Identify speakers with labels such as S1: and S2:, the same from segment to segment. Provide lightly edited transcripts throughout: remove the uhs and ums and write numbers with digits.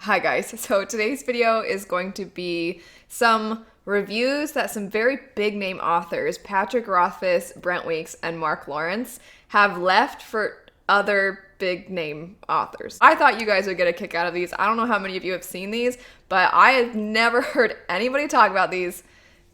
S1: Hi guys, so today's video is going to be some reviews that some very big name authors, Patrick Rothfuss, Brent Weeks, and Marc Lowrance, have left for other big name authors. I thought you guys would get a kick out of these. I don't know how many of you have seen these, but I have never heard anybody talk about these,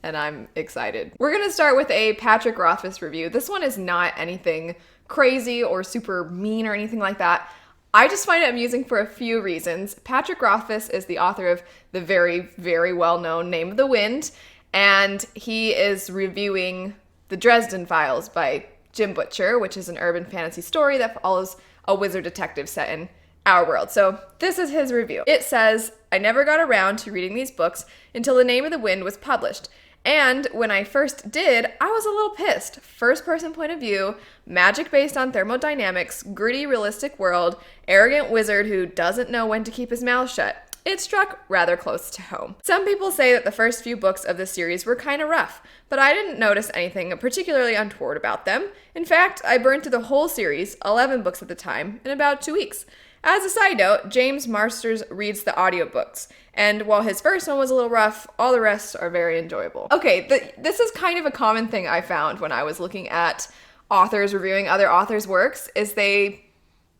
S1: and I'm excited. We're gonna start with a Patrick Rothfuss review. This one is not anything crazy or super mean or anything like that. I just find it amusing for a few reasons. Patrick Rothfuss is the author of the very, very well-known Name of the Wind, and he is reviewing the Dresden Files by Jim Butcher, which is an urban fantasy story that follows a wizard detective set in our world. So this is his review. It says, "I never got around to reading these books until The Name of the Wind was published. And when I first did, I was a little pissed. First-person point of view, magic based on thermodynamics, gritty, realistic world, arrogant wizard who doesn't know when to keep his mouth shut. It struck rather close to home. Some people say that the first few books of this series were kind of rough, but I didn't notice anything particularly untoward about them. In fact, I burned through the whole series, 11 books at the time, in about 2 weeks. As a side note, James Marsters reads the audiobooks, and while his first one was a little rough, all the rest are very enjoyable." Okay, this is kind of a common thing I found when I was looking at authors reviewing other authors' works, is they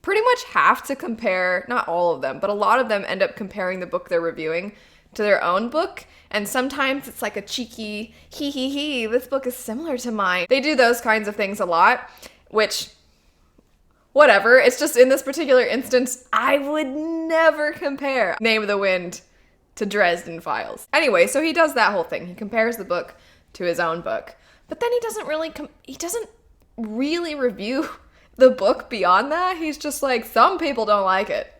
S1: pretty much have to compare, not all of them, but a lot of them end up comparing the book they're reviewing to their own book, and sometimes it's like a cheeky, this book is similar to mine. They do those kinds of things a lot, which, whatever, it's just in this particular instance, I would never compare Name of the Wind to Dresden Files. Anyway, so he does that whole thing. He compares the book to his own book, but then he doesn't really review the book beyond that. He's just like, some people don't like it.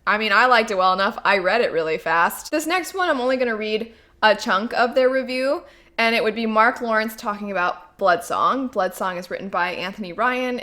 S1: I mean, I liked it well enough. I read it really fast. This next one, I'm only gonna read a chunk of their review, and it would be Marc Lowrance talking about Bloodsong. Bloodsong is written by Anthony Ryan.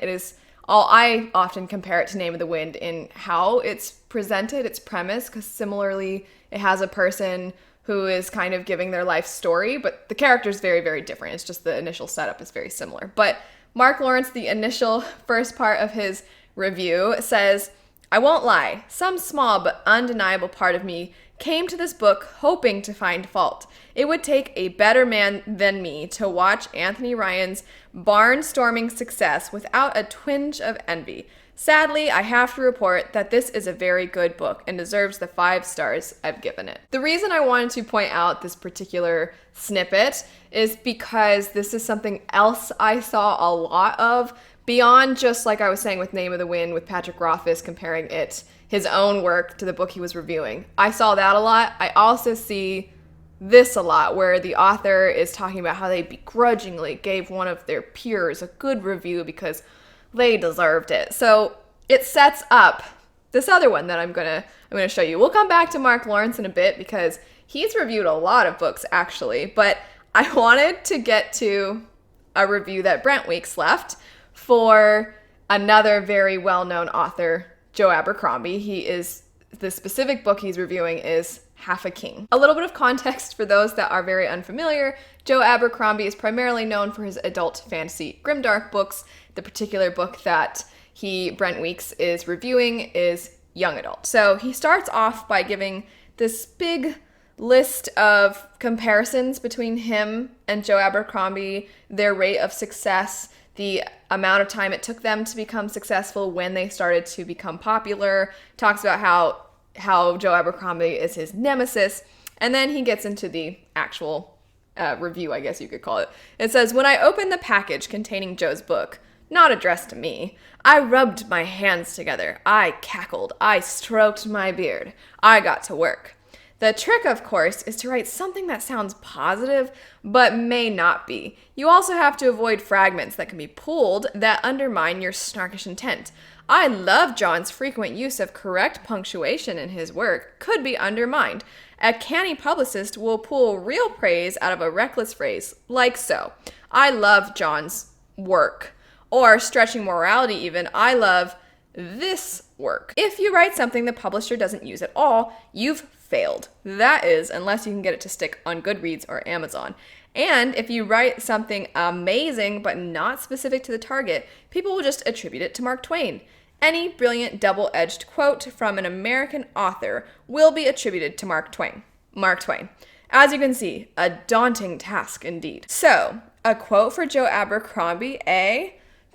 S1: I often compare it to Name of the Wind in how it's presented, its premise, because similarly, it has a person who is kind of giving their life story, but the character is very, very different. It's just the initial setup is very similar. But Marc Lowrance, the initial first part of his review, says, "I won't lie, some small but undeniable part of me came to this book hoping to find fault. It would take a better man than me to watch Anthony Ryan's barnstorming success without a twinge of envy. Sadly, I have to report that this is a very good book and deserves the 5 stars I've given it." The reason I wanted to point out this particular snippet is because this is something else I saw a lot of, beyond just, like I was saying with Name of the Wind, with Patrick Rothfuss comparing his own work to the book he was reviewing. I saw that a lot. I also see this a lot, where the author is talking about how they begrudgingly gave one of their peers a good review because they deserved it. So it sets up this other one that I'm gonna show you. We'll come back to Marc Lowrance in a bit because he's reviewed a lot of books actually, but I wanted to get to a review that Brent Weeks left for another very well-known author, Joe Abercrombie. The specific book he's reviewing is Half a King. A little bit of context for those that are very unfamiliar. Joe Abercrombie is primarily known for his adult fantasy grimdark books. The particular book that Brent Weeks is reviewing is young adult. So he starts off by giving this big list of comparisons between him and Joe Abercrombie, their rate of success, the amount of time it took them to become successful, when they started to become popular, talks about how Joe Abercrombie is his nemesis, and then he gets into the actual review, I guess you could call it. It says, "When I opened the package containing Joe's book, not addressed to me, I rubbed my hands together, I cackled, I stroked my beard, I got to work. The trick, of course, is to write something that sounds positive, but may not be. You also have to avoid fragments that can be pulled that undermine your snarkish intent. I love John's frequent use of correct punctuation in his work, could be undermined. A canny publicist will pull real praise out of a reckless phrase, like so. I love John's work. Or, stretching morality even, I love this work. If you write something the publisher doesn't use at all, you've failed. That is, unless you can get it to stick on Goodreads or Amazon. And if you write something amazing but not specific to the target, people will just attribute it to Mark Twain. Any brilliant double-edged quote from an American author will be attributed to Mark Twain. Mark Twain. As you can see, a daunting task indeed. So, a quote for Joe Abercrombie,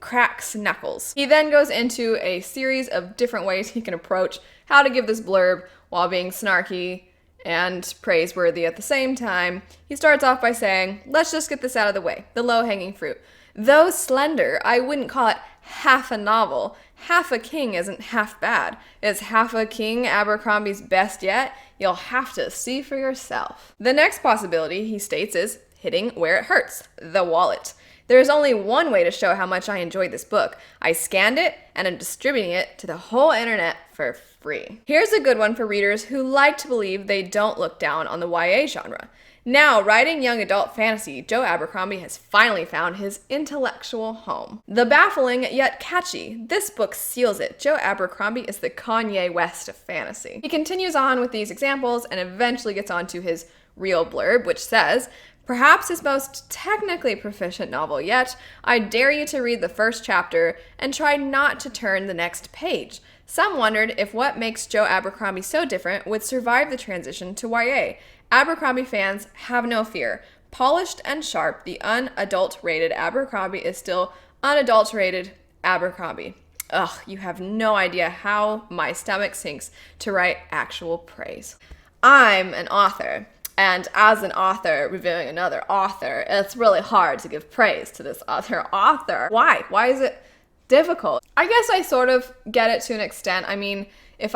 S1: cracks knuckles. He then goes into a series of different ways he can approach how to give this blurb while being snarky and praiseworthy at the same time. He starts off by saying, let's just get this out of the way, the low-hanging fruit. Though slender, I wouldn't call it half a novel. Half a King isn't half bad. Is Half a King Abercrombie's best yet? You'll have to see for yourself. The next possibility, he states, is hitting where it hurts, the wallet. There's only one way to show how much I enjoyed this book. I scanned it and I'm distributing it to the whole internet for free. Here's a good one for readers who like to believe they don't look down on the YA genre. Now, writing young adult fantasy, Joe Abercrombie has finally found his intellectual home. The baffling yet catchy, this book seals it. Joe Abercrombie is the Kanye West of fantasy. He continues on with these examples and eventually gets onto his real blurb, which says, perhaps his most technically proficient novel yet, I dare you to read the first chapter and try not to turn the next page. Some wondered if what makes Joe Abercrombie so different would survive the transition to YA. Abercrombie fans, have no fear. Polished and sharp, the unadulterated Abercrombie is still unadulterated Abercrombie. Ugh, you have no idea how my stomach sinks to write actual praise. I'm an author, and as an author reviewing another author, it's really hard to give praise to this other author. Why? Why is it difficult? I guess I sort of get it to an extent. I mean, you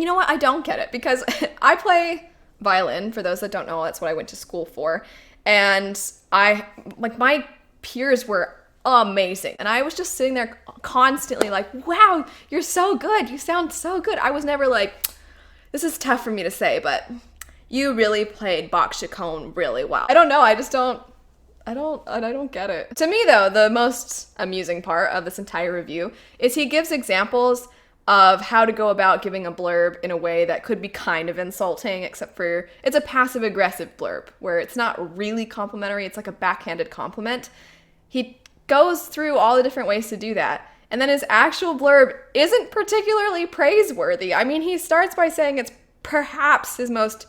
S1: know what? I don't get it because I play violin. For those that don't know, that's what I went to school for. And my peers were amazing. And I was just sitting there constantly like, wow, you're so good. You sound so good. I was never like, this is tough for me to say, but you really played Bach Chaconne really well. I don't know. I don't get it. To me, though, the most amusing part of this entire review is he gives examples of how to go about giving a blurb in a way that could be kind of insulting, except for it's a passive-aggressive blurb where it's not really complimentary. It's like a backhanded compliment. He goes through all the different ways to do that. And then his actual blurb isn't particularly praiseworthy. I mean, he starts by saying it's perhaps his most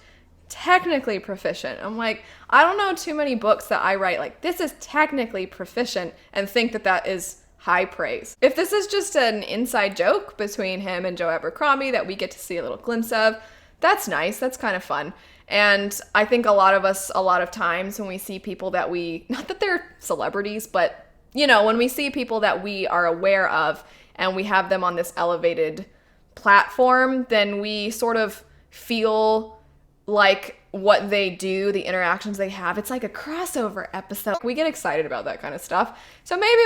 S1: technically proficient. I'm like, I don't know too many books that I write like, this is technically proficient and think that that is high praise. If this is just an inside joke between him and Joe Abercrombie that we get to see a little glimpse of, that's nice. That's kind of fun. And I think a lot of us, a lot of times when we see people that not that they're celebrities, but when we see people that we are aware of and we have them on this elevated platform, then we sort of feel like what they do, the interactions they have, it's like a crossover episode. We get excited about that kind of stuff. So maybe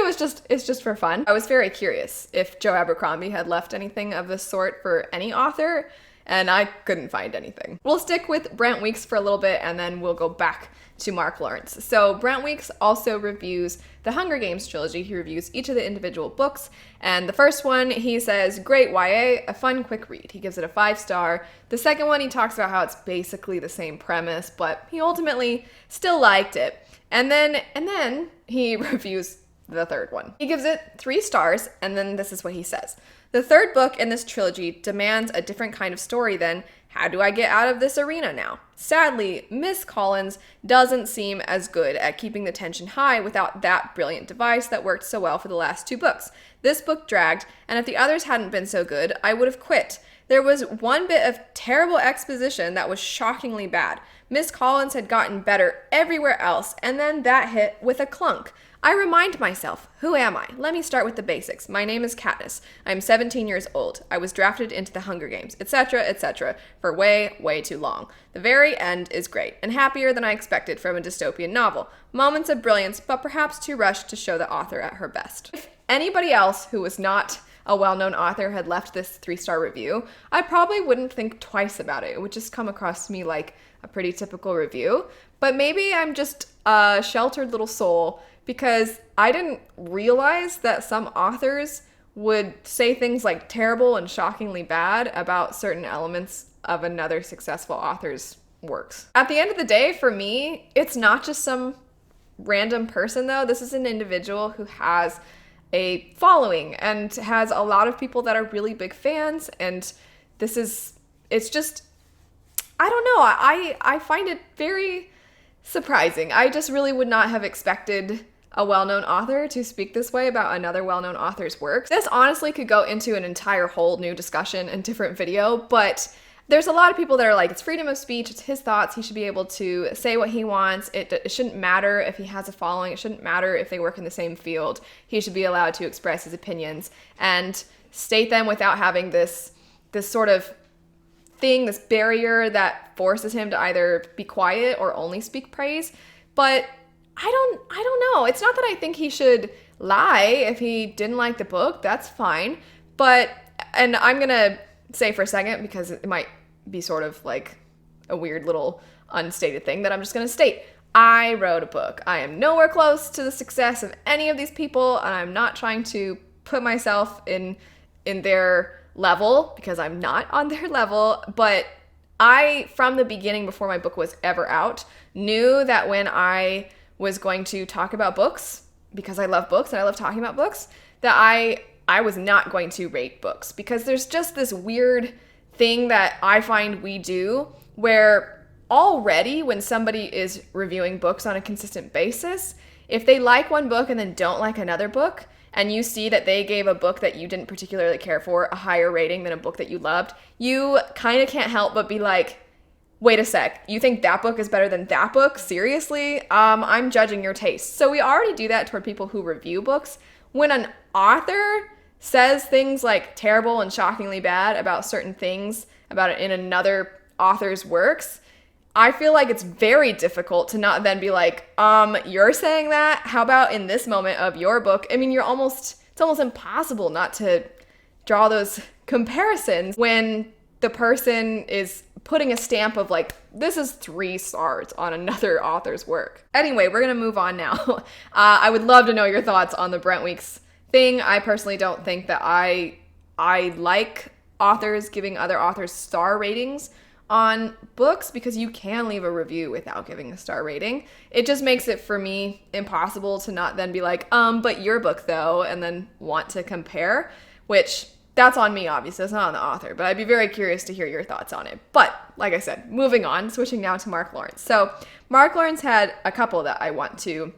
S1: it's just for fun. I was very curious if Joe Abercrombie had left anything of this sort for any author, and I couldn't find anything. We'll stick with Brent Weeks for a little bit, and then we'll go back to Marc Lowrance. So Brent Weeks also reviews the Hunger Games trilogy. He reviews each of the individual books, and the first one, he says, great YA, a fun, quick read. He gives it a 5-star. The second one, he talks about how it's basically the same premise, but he ultimately still liked it. And then he reviews the third one. He gives it 3 stars, and then this is what he says. The third book in this trilogy demands a different kind of story than, how do I get out of this arena now? Sadly, Miss Collins doesn't seem as good at keeping the tension high without that brilliant device that worked so well for the last 2 books. This book dragged, and if the others hadn't been so good, I would have quit. There was one bit of terrible exposition that was shockingly bad. Miss Collins had gotten better everywhere else, and then that hit with a clunk. I remind myself, who am I? Let me start with the basics. My name is Katniss. I'm 17 years old. I was drafted into the Hunger Games, etc., for way, way too long. The very end is great, and happier than I expected from a dystopian novel. Moments of brilliance, but perhaps too rushed to show the author at her best. If anybody else who was not a well-known author had left this 3-star review, I probably wouldn't think twice about it. It would just come across to me like a pretty typical review. But maybe I'm just a sheltered little soul because I didn't realize that some authors would say things like terrible and shockingly bad about certain elements of another successful author's works. At the end of the day, for me, it's not just some random person though. This is an individual who has a following and has a lot of people that are really big fans. And it's just, I don't know. I find it very surprising. I just really would not have expected a well-known author to speak this way about another well-known author's work. This honestly could go into an entire whole new discussion and different video, but there's a lot of people that are like, it's freedom of speech, it's his thoughts, he should be able to say what he wants, it shouldn't matter if he has a following, it shouldn't matter if they work in the same field, he should be allowed to express his opinions and state them without having this sort of thing, this barrier that forces him to either be quiet or only speak praise. But I don't know. It's not that I think he should lie if he didn't like the book. That's fine. But, and I'm going to say for a second, because it might be sort of like a weird little unstated thing that I'm just going to state. I wrote a book. I am nowhere close to the success of any of these people, and I'm not trying to put myself in their level because I'm not on their level. But I, from the beginning, before my book was ever out, knew that when I was going to talk about books, because I love books and I love talking about books, that I was not going to rate books, because there's just this weird thing that I find we do where already when somebody is reviewing books on a consistent basis, if they like one book and then don't like another book, and you see that they gave a book that you didn't particularly care for a higher rating than a book that you loved, you kind of can't help but be like, wait a sec, you think that book is better than that book? Seriously? I'm judging your taste. So we already do that toward people who review books. When an author says things like terrible and shockingly bad about certain things about it in another author's works, I feel like it's very difficult to not then be like, you're saying that? How about in this moment of your book? I mean, it's almost impossible not to draw those comparisons when the person is putting a stamp of like, this is 3 stars on another author's work. Anyway, we're gonna move on now. I would love to know your thoughts on the Brent Weeks thing. I personally don't think that I like authors giving other authors star ratings on books, because you can leave a review without giving a star rating. It just makes it, for me, impossible to not then be like, but your book though, and then want to compare, which that's on me, obviously. It's not on the author, but I'd be very curious to hear your thoughts on it. But like I said, moving on, switching now to Marc Lowrance. So Marc Lowrance had a couple that I want to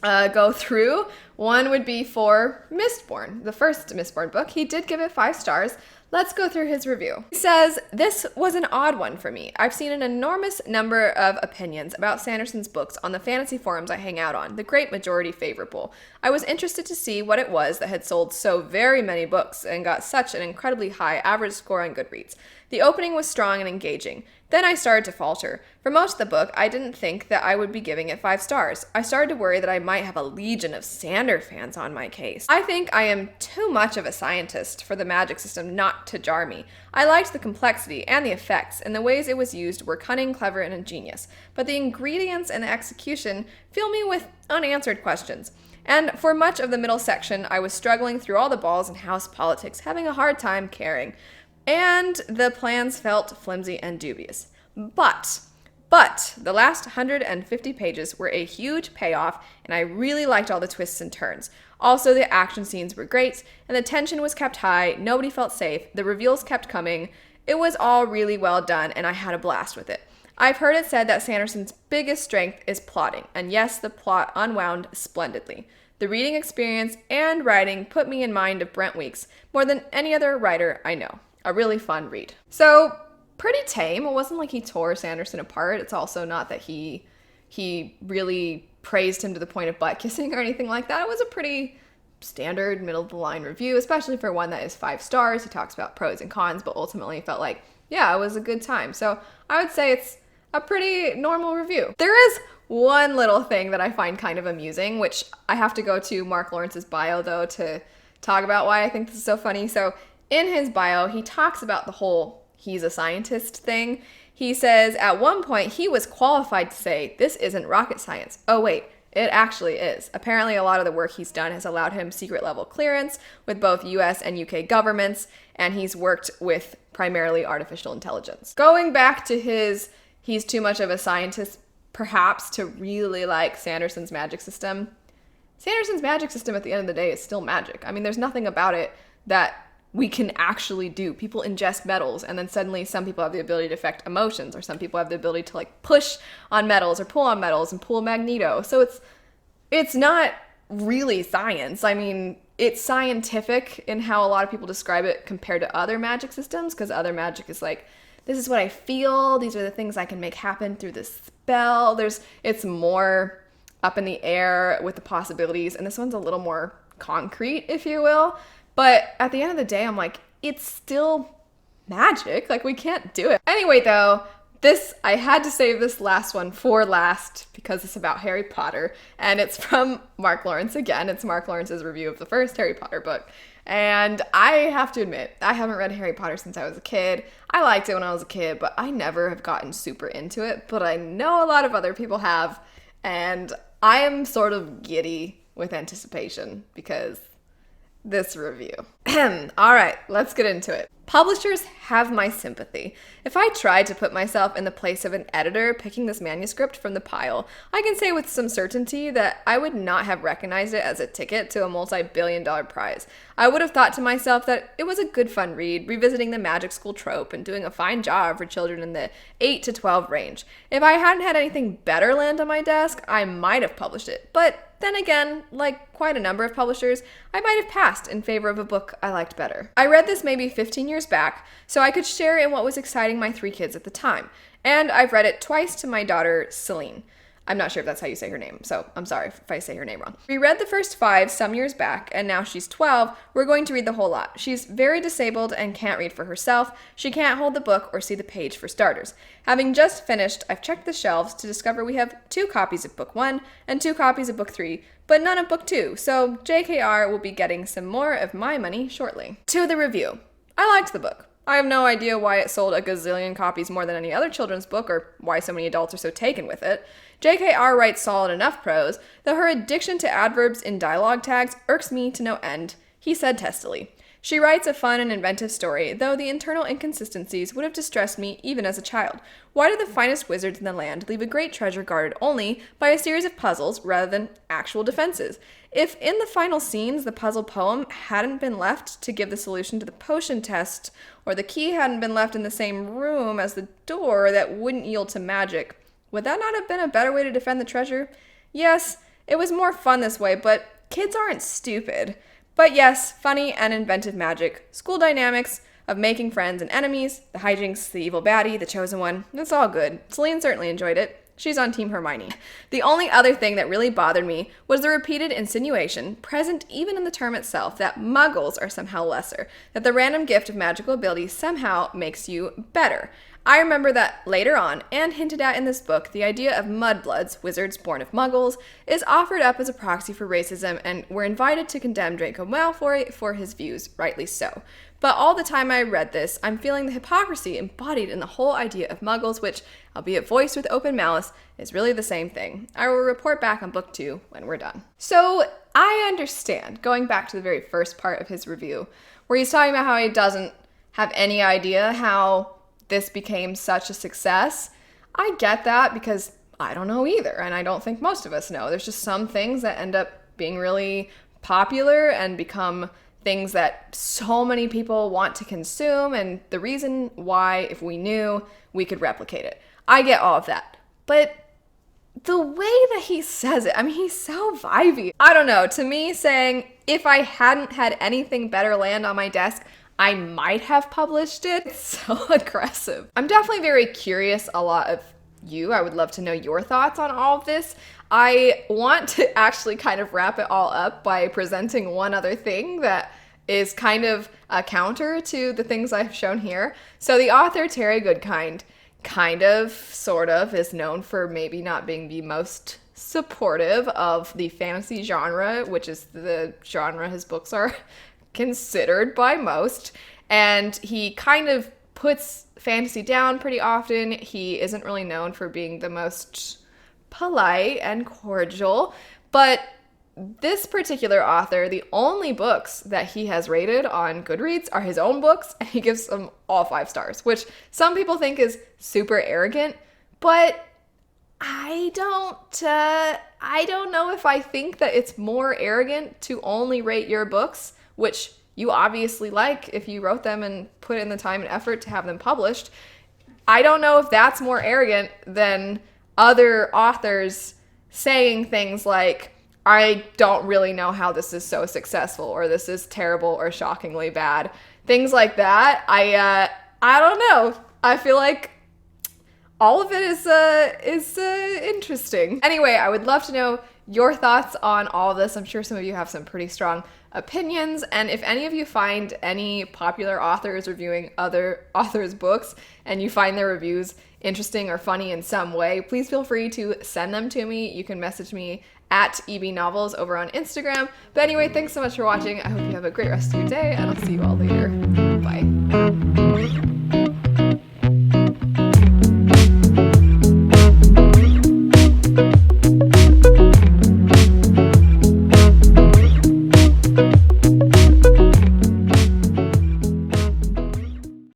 S1: go through. One would be for Mistborn, the first Mistborn book. He did give it 5 stars. Let's go through his review. He says, "This was an odd one for me. I've seen an enormous number of opinions about Sanderson's books on the fantasy forums I hang out on, the great majority favorable. I was interested to see what it was that had sold so very many books and got such an incredibly high average score on Goodreads. The opening was strong and engaging. Then I started to falter. For most of the book, I didn't think that I would be giving it 5 stars. I started to worry that I might have a legion of Sander fans on my case. I think I am too much of a scientist for the magic system not to jar me. I liked the complexity and the effects, and the ways it was used were cunning, clever, and ingenious. But the ingredients and the execution fill me with unanswered questions. And for much of the middle section, I was struggling through all the balls and house politics, having a hard time caring. And the plans felt flimsy and dubious. But the last 150 pages were a huge payoff, and I really liked all the twists and turns. Also, the action scenes were great, and the tension was kept high, nobody felt safe, the reveals kept coming. It was all really well done, and I had a blast with it. I've heard it said that Sanderson's biggest strength is plotting, and yes, the plot unwound splendidly. The reading experience and writing put me in mind of Brent Weeks more than any other writer I know. A really fun read." So, pretty tame. It wasn't like he tore Sanderson apart. It's also not that he really praised him to the point of butt kissing or anything like that. It was a pretty standard middle-of-the-line review, especially for one that is 5 stars. He talks about pros and cons, but ultimately felt like, yeah, it was a good time. So I would say it's a pretty normal review. There is one little thing that I find kind of amusing, which I have to go to Marc Lowrance's bio, though, to talk about why I think this is so funny. So in his bio, he talks about the whole he's a scientist thing. He says at one point he was qualified to say, "This isn't rocket science." Oh wait, it actually is. Apparently a lot of the work he's done has allowed him secret level clearance with both US and UK governments, and he's worked with primarily artificial intelligence. Going back to he's too much of a scientist perhaps to really like Sanderson's magic system, Sanderson's magic system at the end of the day is still magic. I mean, there's nothing about it that we can actually do. People ingest metals, and then suddenly some people have the ability to affect emotions, or some people have the ability to like push on metals or pull on metals and pull a magneto. So it's not really science. I mean, it's scientific in how a lot of people describe it compared to other magic systems, because other magic is like, this is what I feel, these are the things I can make happen through this spell. It's more up in the air with the possibilities, and this one's a little more concrete, if you will. But at the end of the day, I'm like, it's still magic. Like, we can't do it. Anyway, though, I had to save this last one for last because it's about Harry Potter, and it's from Marc Lowrance again. It's Marc Lawrance's review of the first Harry Potter book. And I have to admit, I haven't read Harry Potter since I was a kid. I liked it when I was a kid, but I never have gotten super into it. But I know a lot of other people have, and I am sort of giddy with anticipation because this review. All right, let's get into it. Publishers have my sympathy. If I tried to put myself in the place of an editor picking this manuscript from the pile, I can say with some certainty that I would not have recognized it as a ticket to a multi-billion-dollar prize. I would have thought to myself that it was a good fun read, revisiting the magic school trope and doing a fine job for children in the 8 to 12 range. If I hadn't had anything better land on my desk, I might have published it. But then again, like quite a number of publishers, I might have passed in favor of a book I liked better. I read this maybe 15 years back, so I could share in what was exciting my 3 kids at the time. And I've read it twice to my daughter, Celine. I'm not sure if that's how you say her name, so I'm sorry if I say her name wrong. We read the first 5 some years back, and now she's 12. We're going to read the whole lot. She's very disabled and can't read for herself. She can't hold the book or see the page for starters. Having just finished, I've checked the shelves to discover we have 2 copies of book 1 and 2 copies of book 3, but none of book 2, so JKR will be getting some more of my money shortly. To the review. I liked the book. I have no idea why it sold a gazillion copies more than any other children's book, or why so many adults are so taken with it. JKR writes solid enough prose, though her addiction to adverbs in dialogue tags irks me to no end, he said testily. She writes a fun and inventive story, though the internal inconsistencies would have distressed me even as a child. Why do the finest wizards in the land leave a great treasure guarded only by a series of puzzles rather than actual defenses? If in the final scenes the puzzle poem hadn't been left to give the solution to the potion test, or the key hadn't been left in the same room as the door that wouldn't yield to magic, would that not have been a better way to defend the treasure? Yes, it was more fun this way, but kids aren't stupid. But yes, funny and inventive magic, school dynamics of making friends and enemies, the hijinks, the evil baddie, the chosen one, it's all good. Celine certainly enjoyed it. She's on Team Hermione. The only other thing that really bothered me was the repeated insinuation, present even in the term itself, that muggles are somehow lesser, that the random gift of magical ability somehow makes you better. I remember that later on, and hinted at in this book, the idea of mudbloods, wizards born of muggles, is offered up as a proxy for racism, and we're invited to condemn Draco Malfoy for his views, rightly so. But all the time I read this, I'm feeling the hypocrisy embodied in the whole idea of muggles, which, albeit voiced with open malice, is really the same thing. I will report back on book 2 when we're done. So, I understand, going back to the very first part of his review, where he's talking about how he doesn't have any idea how this became such a success. I get that because I don't know either, and I don't think most of us know. There's just some things that end up being really popular and become things that so many people want to consume, and the reason why, if we knew, we could replicate it. I get all of that. But the way that he says it, I mean, he's so vibey. I don't know, to me saying, if I hadn't had anything better land on my desk, I might have published it. It's so aggressive. I'm definitely very curious a lot of you. I would love to know your thoughts on all of this. I want to actually kind of wrap it all up by presenting one other thing that is kind of a counter to the things I've shown here. So the author, Terry Goodkind, kind of, sort of, is known for maybe not being the most supportive of the fantasy genre, which is the genre his books are considered by most, and he kind of puts fantasy down pretty often. He isn't really known for being the most polite and cordial, but this particular author, the only books that he has rated on Goodreads are his own books, and he gives them all 5 stars, which some people think is super arrogant, but I don't I don't know if I think that it's more arrogant to only rate your books, which you obviously like if you wrote them and put in the time and effort to have them published. I don't know if that's more arrogant than other authors saying things like, I don't really know how this is so successful, or this is terrible or shockingly bad. Things like that. I don't know. I feel like all of it is interesting. Anyway, I would love to know your thoughts on all of this. I'm sure some of you have some pretty strong opinions, and if any of you find any popular authors reviewing other authors' books and you find their reviews interesting or funny in some way, please feel free to send them to me. You can message me at ebnovels over on Instagram. But anyway, thanks so much for watching. I hope you have a great rest of your day, and I'll see you all later.